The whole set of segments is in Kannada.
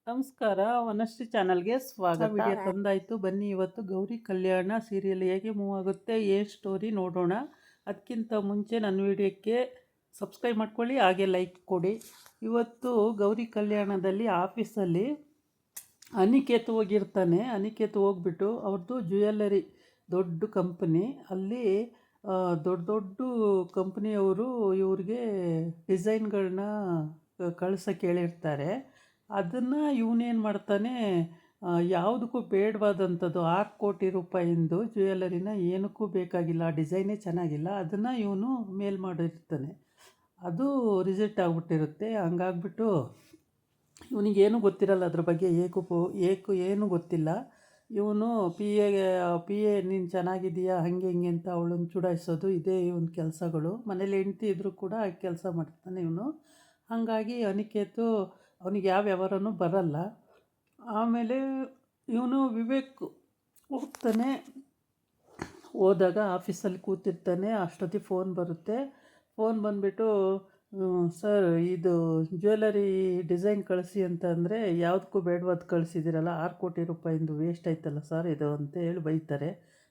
ನಮಸ್ಕಾರ. ವನಶ್ರೀ ಚಾನಲ್ಗೆ ಸ್ವಾಗತ. ವಿಡಿಯೋ ತಂದಾಯಿತು. ಬನ್ನಿ ಇವತ್ತು ಗೌರಿ ಕಲ್ಯಾಣ ಸೀರಿಯಲ್ ಹೇಗೆ ಮೂವ್ ಆಗುತ್ತೆ, ಏನು ಸ್ಟೋರಿ ನೋಡೋಣ. ಅದಕ್ಕಿಂತ ಮುಂಚೆ ನನ್ನ ವಿಡಿಯೋಕ್ಕೆ ಸಬ್ಸ್ಕ್ರೈಬ್ ಮಾಡ್ಕೊಳ್ಳಿ, ಹಾಗೆ ಲೈಕ್ ಕೊಡಿ. ಇವತ್ತು ಗೌರಿ ಕಲ್ಯಾಣದಲ್ಲಿ ಆಫೀಸಲ್ಲಿ ಅನಿಕೇತ್ ಹೋಗಿರ್ತಾನೆ. ಅನಿಕೇತ್ ಹೋಗ್ಬಿಟ್ಟು ಅವ್ರದ್ದು ಜ್ಯುವೆಲ್ಲರಿ ದೊಡ್ಡ ಕಂಪ್ನಿ. ಅಲ್ಲಿ ದೊಡ್ಡ ದೊಡ್ಡ ಕಂಪ್ನಿಯವರು ಇವ್ರಿಗೆ ಡಿಸೈನ್ಗಳನ್ನ ಕಳ್ಸೋಕ್ಕೆ ಹೇಳಿರ್ತಾರೆ. ಅದನ್ನು ಇವನೇನು ಮಾಡ್ತಾನೆ, ಯಾವುದಕ್ಕೂ ಬೇಡವಾದಂಥದ್ದು 6 ಕೋಟಿ ರೂಪಾಯಿಂದು ಜ್ಯುವೆಲ್ಲರಿನ ಏನಕ್ಕೂ ಬೇಕಾಗಿಲ್ಲ, ಆ ಡಿಸೈನೇ ಚೆನ್ನಾಗಿಲ್ಲ, ಅದನ್ನು ಇವನು ಮೇಲ್ ಮಾಡಿರ್ತಾನೆ. ಅದು ರಿಜೆಕ್ಟ್ ಆಗಿಬಿಟ್ಟಿರುತ್ತೆ. ಹಂಗಾಗ್ಬಿಟ್ಟು ಇವನಿಗೇನು ಗೊತ್ತಿರಲ್ಲ ಅದ್ರ ಬಗ್ಗೆ, ಏನು ಗೊತ್ತಿಲ್ಲ. ಇವನು ಪಿ ಎ ನೀನು ಚೆನ್ನಾಗಿದೆಯಾ ಹಾಗೆ ಹಿಂಗೆ ಅಂತ ಅವಳನ್ನು ಚುಡಾಯಿಸೋದು, ಇದೇ ಇವನ ಕೆಲಸಗಳು. ಮನೇಲಿ ಹೆಂಡ್ತಿ ಇದ್ದರೂ ಕೂಡ ಕೆಲಸ ಮಾಡ್ತಾನೆ ಇವನು. ಹಾಗಾಗಿ ಅನಿಕೇತು ಅವನಿಗೆ ಯಾವ ವ್ಯವಹಾರನೂ ಬರಲ್ಲ. ಆಮೇಲೆ ಇವನು ವಿವೇಕ್ ಹೋಗ್ತಾನೆ. ಹೋದಾಗ ಆಫೀಸಲ್ಲಿ ಕೂತಿರ್ತಾನೆ. ಅಷ್ಟೊತ್ತಿಗೆ ಫೋನ್ ಬರುತ್ತೆ. ಫೋನ್ ಬಂದುಬಿಟ್ಟು, ಸರ್ ಇದು ಜ್ಯುವೆಲ್ಲರಿ ಡಿಸೈನ್ ಕಳಿಸಿ ಅಂತಂದರೆ ಯಾವುದಕ್ಕೂ ಬೇಡವಾದ ಕಳಿಸಿದ್ದೀರಲ್ಲ, 6 ಕೋಟಿ ರೂಪಾಯಿಂದು ವೇಸ್ಟ್ ಆಯ್ತಲ್ಲ ಸರ್ ಇದು ಅಂತ ಹೇಳಿ ಬೈತಾರೆ.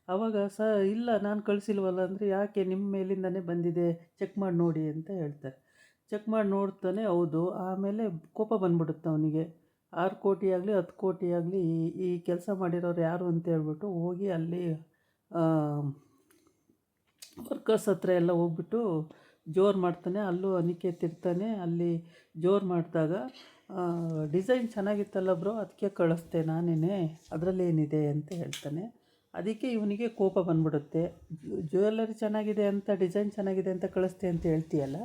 ಆವಾಗ ಸರ್ ಇಲ್ಲ ನಾನು ಕಳಿಸಿಲ್ವಲ್ಲ ಅಂದರೆ, ಯಾಕೆ ನಿಮ್ಮ ಮೇಲಿಂದನೇ ಬಂದಿದೆ, ಚೆಕ್ ಮಾಡಿ ನೋಡಿ ಅಂತ ಹೇಳ್ತಾರೆ. ಚೆಕ್ ಮಾಡಿ ನೋಡ್ತಾನೆ, ಹೌದು. ಆಮೇಲೆ ಕೋಪ ಬಂದ್ಬಿಡುತ್ತೆ ಅವನಿಗೆ. 6 ಕೋಟಿ ಆಗಲಿ 10 ಕೋಟಿ ಆಗಲಿ ಈ ಕೆಲಸ ಮಾಡಿರೋರು ಯಾರು ಅಂತ ಹೇಳ್ಬಿಟ್ಟು ಹೋಗಿ ಅಲ್ಲಿ ವರ್ಕರ್ಸ್ ಹತ್ರ ಎಲ್ಲ ಹೋಗ್ಬಿಟ್ಟು ಜೋರು ಮಾಡ್ತಾನೆ. ಅಲ್ಲೂ ಅನಿಕೇತ್ ಇರ್ತಾನೆ. ಅಲ್ಲಿ ಜೋರು ಮಾಡಿದಾಗ, ಡಿಸೈನ್ ಚೆನ್ನಾಗಿತ್ತಲ್ಲ ಬ್ರೋ, ಅದಕ್ಕೆ ಕಳಿಸ್ತೆ ನಾನೇ, ಅದರಲ್ಲೇನಿದೆ ಅಂತ ಹೇಳ್ತಾನೆ. ಅದಕ್ಕೆ ಇವನಿಗೆ ಕೋಪ ಬಂದ್ಬಿಡುತ್ತೆ. ಜ್ಯುವೆಲ್ಲರಿ ಚೆನ್ನಾಗಿದೆ ಅಂತ, ಡಿಸೈನ್ ಚೆನ್ನಾಗಿದೆ ಅಂತ ಕಳಿಸ್ತೆ ಅಂತ ಹೇಳ್ತೀಯಲ್ಲ,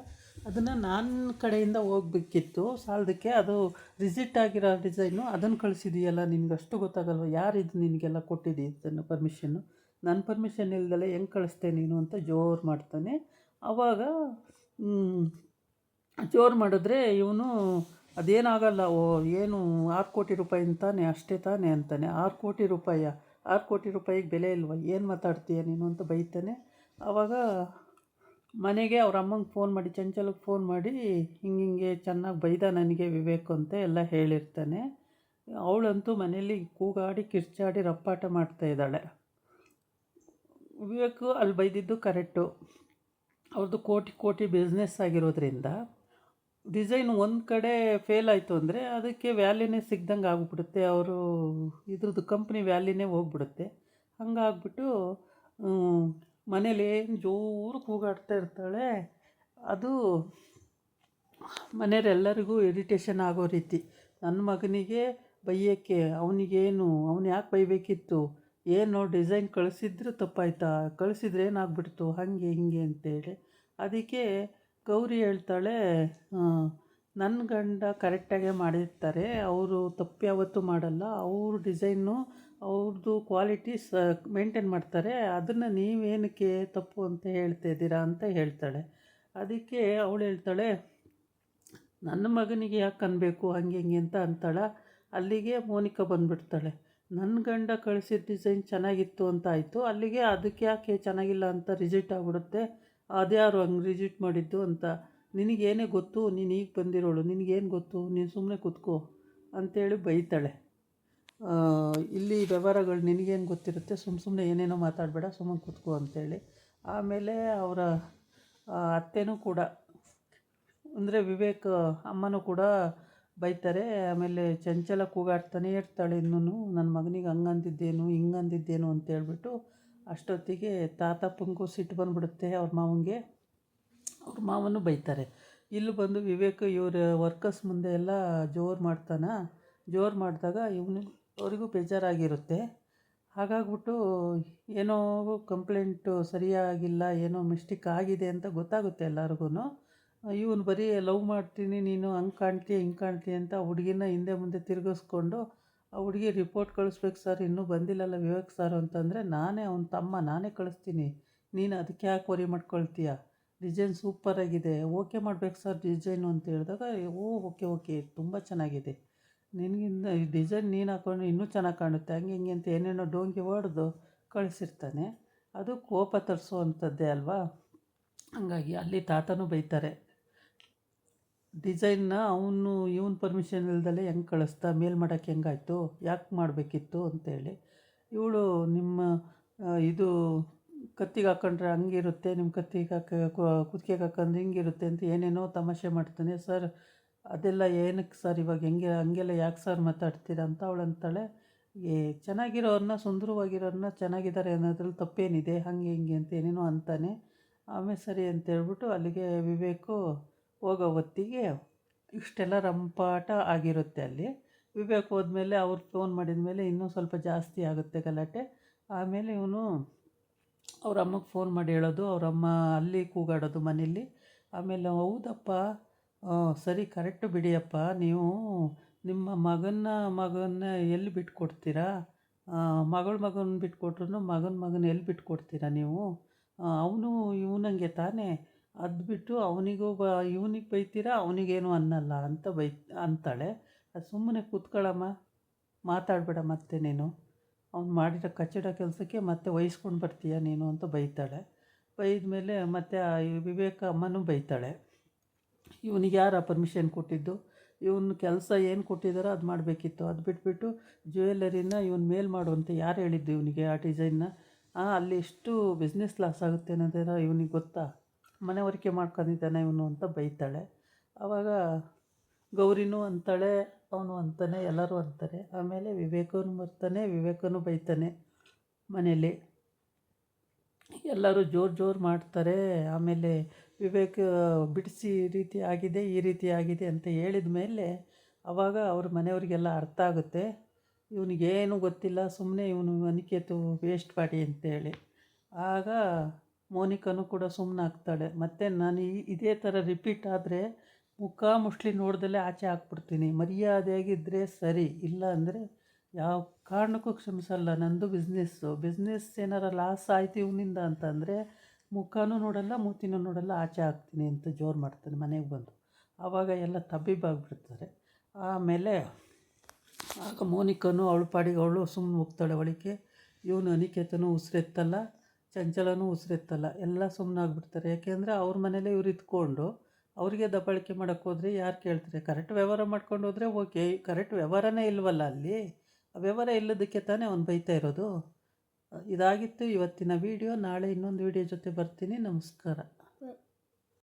ಅದನ್ನು ನನ್ನ ಕಡೆಯಿಂದ ಹೋಗ್ಬೇಕಿತ್ತು, ಸಾಲದಕ್ಕೆ ಅದು ರಿಜೆಕ್ಟ್ ಆಗಿರೋ ಡಿಸೈನು ಅದನ್ನು ಕಳಿಸಿದೀಯಲ್ಲ, ನಿನಗಷ್ಟು ಗೊತ್ತಾಗಲ್ವ, ಯಾರಿದು ನಿನಗೆಲ್ಲ ಕೊಟ್ಟಿದ್ದೀ ಪರ್ಮಿಷನ್ನು, ನನ್ನ ಪರ್ಮಿಷನ್ ಇಲ್ದಲೆ ಹೆಂಗೆ ಕಳಿಸ್ತೆ ನೀನು ಅಂತ ಜೋರು ಮಾಡ್ತಾನೆ. ಆವಾಗ ಜೋರು ಮಾಡಿದ್ರೆ ಇವನು ಅದೇನಾಗಲ್ಲ, ಏನು 6 ಕೋಟಿ ರೂಪಾಯಿ ಅಂತಾನೆ, ಅಷ್ಟೇ ತಾನೆ ಅಂತಾನೆ. 6 ಕೋಟಿ ರೂಪಾಯಿ 6 ಕೋಟಿ ರೂಪಾಯಿಗೆ ಬೆಲೆ ಇಲ್ವ, ಏನು ಮಾತಾಡ್ತೀಯ ನೀನು ಅಂತ ಬೈತಾನೆ. ಆವಾಗ ಮನೆಗೆ ಅವ್ರ ಅಮ್ಮಂಗೆ ಫೋನ್ ಮಾಡಿ, ಚಂಚಲಕ್ಕೆ ಫೋನ್ ಮಾಡಿ, ಹಿಂಗೆ ಚೆನ್ನಾಗಿ ಬೈದ ನನಗೆ ವಿವೇಕ್ ಅಂತ ಎಲ್ಲ ಹೇಳಿರ್ತಾನೆ. ಅವಳಂತೂ ಮನೇಲಿ ಕೂಗಾಡಿ ಕಿರ್ಚಾಡಿ ರಪ್ಪಾಟ ಮಾಡ್ತಾಯಿದ್ದಾಳೆ. ವಿವೇಕು ಅಲ್ಲಿ ಬೈದಿದ್ದು ಕರೆಕ್ಟು. ಅವ್ರದ್ದು ಕೋಟಿ ಕೋಟಿ ಬಿಸ್ನೆಸ್ ಆಗಿರೋದ್ರಿಂದ ಡಿಸೈನ್ ಒಂದು ಕಡೆ ಫೇಲ್ ಆಯಿತು ಅಂದರೆ ಅದಕ್ಕೆ ವ್ಯಾಲ್ಯೂನೇ ಸಿಗ್ದಂಗೆ ಆಗಿಬಿಡುತ್ತೆ. ಅವರು ಇದ್ರದ್ದು ಕಂಪ್ನಿ ವ್ಯಾಲ್ಯೂನೇ ಹೋಗ್ಬಿಡುತ್ತೆ. ಹಂಗಾಗ್ಬಿಟ್ಟು ಮನೇಲಿ ಜೋರು ಕೂಗಾಡ್ತಾ ಇರ್ತಾಳೆ. ಅದು ಮನೆಯವರೆಲ್ಲರಿಗೂ ಇರಿಟೇಷನ್ ಆಗೋ ರೀತಿ. ನನ್ನ ಮಗನಿಗೆ ಬೈಯೋಕ್ಕೆ, ಅವನು ಯಾಕೆ ಬೈಬೇಕಿತ್ತು, ಏನು ಡಿಸೈನ್ ಕಳಿಸಿದ್ರು ತಪ್ಪಾಯ್ತಾ, ಕಳಿಸಿದ್ರೆ ಏನಾಗ್ಬಿಡ್ತು, ಹಾಗೆ ಹಿಂಗೆ ಅಂತೇಳಿ. ಅದಕ್ಕೆ ಗೌರಿ ಹೇಳ್ತಾಳೆ, ನನ್ನ ಗಂಡ ಕರೆಕ್ಟಾಗೇ ಮಾಡಿರ್ತಾರೆ, ಅವರು ತಪ್ಪು ಯಾವತ್ತೂ ಮಾಡಲ್ಲ, ಅವ್ರ ಡಿಸೈನು ಅವ್ರದ್ದು ಕ್ವಾಲಿಟಿ ಮೇಂಟೈನ್ ಮಾಡ್ತಾರೆ, ಅದನ್ನು ನೀವೇನಕ್ಕೆ ತಪ್ಪು ಅಂತ ಹೇಳ್ತಾಯಿದ್ದೀರಾ ಅಂತ ಹೇಳ್ತಾಳೆ. ಅದಕ್ಕೆ ಅವಳು ಹೇಳ್ತಾಳೆ, ನನ್ನ ಮಗನಿಗೆ ಯಾಕೆ ಅನ್ಬೇಕು ಹಾಗೆ ಹಿಂಗೆ ಅಂತ ಅಂತಾಳೆ. ಅಲ್ಲಿಗೆ ಮೋನಿಕಾ ಬಂದುಬಿಡ್ತಾಳೆ. ನನ್ನ ಗಂಡ ಕಳಿಸಿದ ಡಿಸೈನ್ ಚೆನ್ನಾಗಿತ್ತು ಅಂತ ಆಯಿತು, ಅಲ್ಲಿಗೆ ಅದಕ್ಕೆ ಯಾಕೆ ಚೆನ್ನಾಗಿಲ್ಲ ಅಂತ ರಿಜೆಕ್ಟ್ ಆಗಿಬಿಡುತ್ತೆ, ಅದ್ಯಾರು ಹಂಗೆ ರಿಜೆಕ್ಟ್ ಮಾಡಿದ್ದು ಅಂತ, ನಿನಗೇನೇ ಗೊತ್ತು, ನೀನು ಈಗ ಬಂದಿರೋಳು, ನಿನಗೇನು ಗೊತ್ತು, ನೀನು ಸುಮ್ಮನೆ ಕೂತ್ಕೋ ಅಂಥೇಳಿ ಬೈತಾಳೆ. ಇಲ್ಲಿ ವ್ಯವಹಾರಗಳು ನಿನಗೇನು ಗೊತ್ತಿರುತ್ತೆ, ಸುಮ್ಮನೆ ಏನೇನೋ ಮಾತಾಡಬೇಡ, ಸುಮ್ಮನೆ ಕೂತ್ಕೋ ಅಂತೇಳಿ. ಆಮೇಲೆ ಅವರ ಅತ್ತೆನೂ ಕೂಡ, ಅಂದರೆ ವಿವೇಕ್ ಅಮ್ಮನೂ ಕೂಡ ಬೈತಾರೆ. ಆಮೇಲೆ ಚಂಚಲ ಕೂಗಾಡ್ತಾನೆ ಇರ್ತಾಳೆ ಇನ್ನೂ, ನನ್ನ ಮಗನಿಗೆ ಹಂಗಂದಿದ್ದೇನು ಹಿಂಗಂದಿದ್ದೇನು ಅಂತೇಳ್ಬಿಟ್ಟು. ಅಷ್ಟೊತ್ತಿಗೆ ತಾತಪ್ಪಂಗೂ ಸಿಟ್ಟು ಬಂದುಬಿಡುತ್ತೆ ಅವ್ರ ಮಾವನಿಗೆ. ಅವ್ರ ಮಾವನು ಬೈತಾರೆ. ಇಲ್ಲಿ ಬಂದು ವಿವೇಕ್ ಇವ್ರ ವರ್ಕರ್ಸ್ ಮುಂದೆ ಎಲ್ಲ ಜೋರು ಮಾಡ್ತಾನೆ. ಜೋರು ಮಾಡಿದಾಗ ಅವರಿಗೂ ಬೇಜಾರಾಗಿರುತ್ತೆ. ಹಾಗಾಗ್ಬಿಟ್ಟು ಏನೋ ಕಂಪ್ಲೇಂಟು ಸರಿಯಾಗಿಲ್ಲ, ಏನೋ ಮಿಸ್ಟೇಕ್ ಆಗಿದೆ ಅಂತ ಗೊತ್ತಾಗುತ್ತೆ ಎಲ್ಲರಿಗೂ. ಇವನು ಬರೀ ಲವ್ ಮಾಡ್ತೀನಿ, ನೀನು ಹಂಗೆ ಕಾಣ್ತೀಯ ಹಿಂಗೆ ಕಾಣ್ತೀಯ ಅಂತ ಹುಡುಗಿನ ಹಿಂದೆ ಮುಂದೆ ತಿರುಗಿಸ್ಕೊಂಡು, ಆ ಹುಡುಗಿ ರಿಪೋರ್ಟ್ ಕಳಿಸ್ಬೇಕು ಸರ್, ಇನ್ನೂ ಬಂದಿಲ್ಲಲ್ಲ ವಿವೇಕ್ ಸರ್ ಅಂತಂದರೆ, ನಾನೇ ಅವನ ತಮ್ಮ, ನಾನೇ ಕಳಿಸ್ತೀನಿ, ನೀನು ಅದಕ್ಕೆ ಯಾಕೆ ವರಿ ಮಾಡ್ಕೊಳ್ತೀಯ, ಡಿಸೈನ್ ಸೂಪರಾಗಿದೆ, ಓಕೆ ಮಾಡಬೇಕು ಸರ್ ಡಿಸೈನು ಅಂತ ಹೇಳಿದಾಗ, ಓಕೆ ತುಂಬ ಚೆನ್ನಾಗಿದೆ, ನಿನಗಿಂತ ಈ ಡಿಸೈನ್ ನೀನು ಹಾಕೊಂಡು ಇನ್ನೂ ಚೆನ್ನಾಗಿ ಕಾಣುತ್ತೆ ಹಂಗೆ ಹಿಂಗೆ ಅಂತ ಏನೇನೋ ಡೋಂಗಿ ಹೊಡೆದು ಕಳಿಸಿರ್ತಾನೆ. ಅದು ಕೋಪ ತರಿಸೋ ಅಂಥದ್ದೇ ಅಲ್ವಾ. ಹಂಗಾಗಿ ಅಲ್ಲಿ ತಾತನೂ ಬೈತಾರೆ, ಡಿಸೈನ್ನ ಅವನು ಇವನು ಪರ್ಮಿಷನ್ ಇಲ್ದಲೆ ಹೆಂಗೆ ಕಳಿಸ್ದ ಮೇಲ್ ಮಾಡೋಕ್ಕೆ ಹೆಂಗಾಯ್ತು, ಯಾಕೆ ಮಾಡಬೇಕಿತ್ತು ಅಂತೇಳಿ. ಇವಳು ನಿಮ್ಮ ಇದು ಕತ್ತಿಗೆ ಹಾಕ್ಕೊಂಡ್ರೆ ಹಂಗಿರುತ್ತೆ, ನಿಮ್ಮ ಕತ್ತಿಗೆ ಕುತ್ತಿಗೆಗೆ ಹಾಕೊಂಡ್ರೆ ಹಿಂಗಿರುತ್ತೆ ಅಂತ ಏನೇನೋ ತಮಾಷೆ ಮಾಡ್ತಾನೆ. ಸರ್ ಅದೆಲ್ಲ ಏನಕ್ಕೆ ಸರ್ ಇವಾಗ ಹೆಂಗೆ ಹಂಗೆಲ್ಲ ಯಾಕೆ ಸರ್ ಮಾತಾಡ್ತೀರಾ ಅಂತ ಅವಳು ಅಂತಾಳೆ. ಚೆನ್ನಾಗಿರೋರನ್ನ ಸುಂದರವಾಗಿರೋರನ್ನ ಚೆನ್ನಾಗಿದ್ದಾರೆ ಅನ್ನೋದ್ರಲ್ಲಿ ತಪ್ಪೇನಿದೆ, ಹಾಗೆ ಹಿಂಗೆ ಅಂತ ಏನೇನೋ ಅಂತಾನೆ. ಆಮೇಲೆ ಸರಿ ಅಂತೇಳ್ಬಿಟ್ಟು ಅಲ್ಲಿಗೆ ವಿವೇಕು ಹೋಗೋ ಹೊತ್ತಿಗೆ ಇಷ್ಟೆಲ್ಲ ರಂಪಾಟ ಆಗಿರುತ್ತೆ ಅಲ್ಲಿ. ವಿವೇಕ್ ಹೋದ್ಮೇಲೆ ಅವ್ರು ಫೋನ್ ಮಾಡಿದ ಮೇಲೆ ಇನ್ನೂ ಸ್ವಲ್ಪ ಜಾಸ್ತಿ ಆಗುತ್ತೆ ಗಲಾಟೆ. ಆಮೇಲೆ ಇವನು ಅವ್ರ ಅಮ್ಮಗೆ ಫೋನ್ ಮಾಡಿ ಹೇಳೋದು, ಅವರಮ್ಮ ಅಲ್ಲಿ ಕೂಗಾಡೋದು ಮನೇಲಿ. ಆಮೇಲೆ ಹೌದಪ್ಪ, ಸರಿ ಕರೆಕ್ಟು ಬಿಡಿಯಪ್ಪ, ನೀವು ನಿಮ್ಮ ಮಗನ್ನ ಎಲ್ಲಿ ಬಿಟ್ಕೊಡ್ತೀರಾ, ಮಗನ ಬಿಟ್ಕೊಟ್ರು ಮಗನ ಎಲ್ಲಿ ಬಿಟ್ಕೊಡ್ತೀರಾ ನೀವು, ಅವನು ಇವನಂಗೆ ತಾನೇ, ಅದು ಬಿಟ್ಟು ಇವನಿಗೆ ಬೈತೀರಾ, ಅವನಿಗೇನು ಅನ್ನಲ್ಲ ಅಂತ ಅಂತಾಳೆ. ಅದು ಸುಮ್ಮನೆ ಕೂತ್ಕೊಳ್ಳಮ್ಮ, ಮಾತಾಡಬೇಡ ಮತ್ತೆ ನೀನು, ಅವ್ನು ಮಾಡಿರೋ ಕಚ್ಚಡ ಕೆಲಸಕ್ಕೆ ಮತ್ತೆ ವಹಿಸ್ಕೊಂಡು ಬರ್ತೀಯ ನೀನು ಅಂತ ಬೈತಾಳೆ. ಬೈದ ಮೇಲೆ ಮತ್ತೆ ವಿವೇಕ ಅಮ್ಮನೂ ಬೈತಾಳೆ. ಇವನಿಗೆ ಯಾರು ಪರ್ಮಿಷನ್ ಕೊಟ್ಟಿದ್ದು, ಇವನು ಕೆಲಸ ಏನು ಕೊಟ್ಟಿದ್ದಾರೋ ಅದು ಮಾಡಬೇಕಿತ್ತು, ಅದು ಬಿಟ್ಬಿಟ್ಟು ಜ್ಯುವೆಲ್ಲರಿನ ಇವನು ಮೇಲ್ ಮಾಡುವಂತೆ ಯಾರು ಹೇಳಿದ್ದು ಇವನಿಗೆ ಆ ಡಿಸೈನ್ನ, ಅಲ್ಲಿ ಎಷ್ಟು ಬಿಸ್ನೆಸ್ ಲಾಸ್ ಆಗುತ್ತೆ ಅನ್ನೋದೇನೋ ಇವನಿಗೆ ಗೊತ್ತಾ, ಮನೆವರಿಕೆ ಮಾಡ್ಕೊಂಡಿದ್ದಾನೆ ಇವನು ಅಂತ ಬೈತಾಳೆ. ಆವಾಗ ಗೌರಿನೂ ಅಂತಾಳೆ, ಅವನು ಅಂತಾನೆ, ಎಲ್ಲರೂ ಅಂತಾರೆ. ಆಮೇಲೆ ವಿವೇಕನು ಬರ್ತಾನೆ, ವಿವೇಕನು ಬೈತಾನೆ ಮನೇಲಿ. ಎಲ್ಲರೂ ಜೋರು ಮಾಡ್ತಾರೆ. ಆಮೇಲೆ ವಿವೇಕ್ ಬಿಡಿಸಿ ಈ ರೀತಿ ಆಗಿದೆ, ಈ ರೀತಿ ಆಗಿದೆ ಅಂತ ಹೇಳಿದ ಮೇಲೆ ಆವಾಗ ಅವ್ರ ಮನೆಯವರಿಗೆಲ್ಲ ಅರ್ಥ ಆಗುತ್ತೆ, ಇವನಿಗೇನು ಗೊತ್ತಿಲ್ಲ, ಸುಮ್ಮನೆ ಇವನು ಅನಿಕೇತು ವೇಸ್ಟ್ ಮಾಡಿ ಅಂತೇಳಿ. ಆಗ ಮೋನಿಕನು ಕೂಡ ಸುಮ್ಮನಾಗ್ತಾಳೆ. ಮತ್ತು ನಾನು ಇದೇ ಥರ ರಿಪೀಟ್ ಆದರೆ ಮುಖ ಮುಷ್ಟಿ ನೋಡ್ದಲೇ ಆಚೆ ಹಾಕ್ಬಿಡ್ತೀನಿ, ಮರ್ಯಾದೆಯಾಗಿದ್ದರೆ ಸರಿ, ಇಲ್ಲ ಅಂದರೆ ಯಾವ ಕಾರಣಕ್ಕೂ ಕ್ಷಮಿಸಲ್ಲ. ನಂದು ಬಿಸ್ನೆಸ್ ಏನಾರ ಲಾಸ್ ಆಯ್ತು ಇವನಿಂದ ಅಂತಂದರೆ ಮುಖನೂ ನೋಡಲ್ಲ, ಮೂತಿನೂ ನೋಡಲ್ಲ, ಆಚೆ ಹಾಕ್ತೀನಿ ಅಂತ ಜೋರು ಮಾಡ್ತಾನೆ ಮನೆಗೆ ಬಂದು. ಆವಾಗ ಎಲ್ಲ ತಬ್ಬಿಬ್ಬಾಗ್ಬಿಡ್ತಾರೆ. ಆಮೇಲೆ ಆಗ ಮೋನಿಕನು ಅವಳ ಪಾಡಿಗೆ ಅವಳು ಸುಮ್ಮನೆ ಹೋಗ್ತಾಳೆ ಒಳಗೆ. ಇವನು ಅನಿಕೇತನೂ ಉಸಿರೆತ್ತಲ್ಲ, ಚಂಚಲನೂ ಉಸಿರೆತ್ತಲ್ಲ, ಎಲ್ಲ ಸುಮ್ಮನಾಗ್ಬಿಡ್ತಾರೆ. ಯಾಕೆಂದರೆ ಅವ್ರ ಮನೇಲೇ ಇವ್ರು ಇದ್ಕೊಂಡು ಅವರಿಗೆ ದಬ್ಬಾಳಿಕೆ ಮಾಡೋಕ್ಕೆ ಹೋದರೆ ಯಾರು ಕೇಳ್ತಾರೆ. ಕರೆಕ್ಟ್ ವ್ಯವಹಾರ ಮಾಡ್ಕೊಂಡು ಹೋದರೆ ಓಕೆ, ಕರೆಕ್ಟ್ ವ್ಯವಹಾರನೇ ಇಲ್ವಲ್ಲ ಅಲ್ಲಿ, ಆ ವ್ಯವಹಾರ ಇಲ್ಲದಕ್ಕೆ ತಾನೇ ಅವ್ನು ಬೈತಾ ಇರೋದು. ಇದಾಗಿತ್ತು ಇವತ್ತಿನ ವೀಡಿಯೋ. ನಾಳೆ ಇನ್ನೊಂದು ವೀಡಿಯೋ ಜೊತೆ ಬರ್ತೀನಿ. ನಮಸ್ಕಾರ.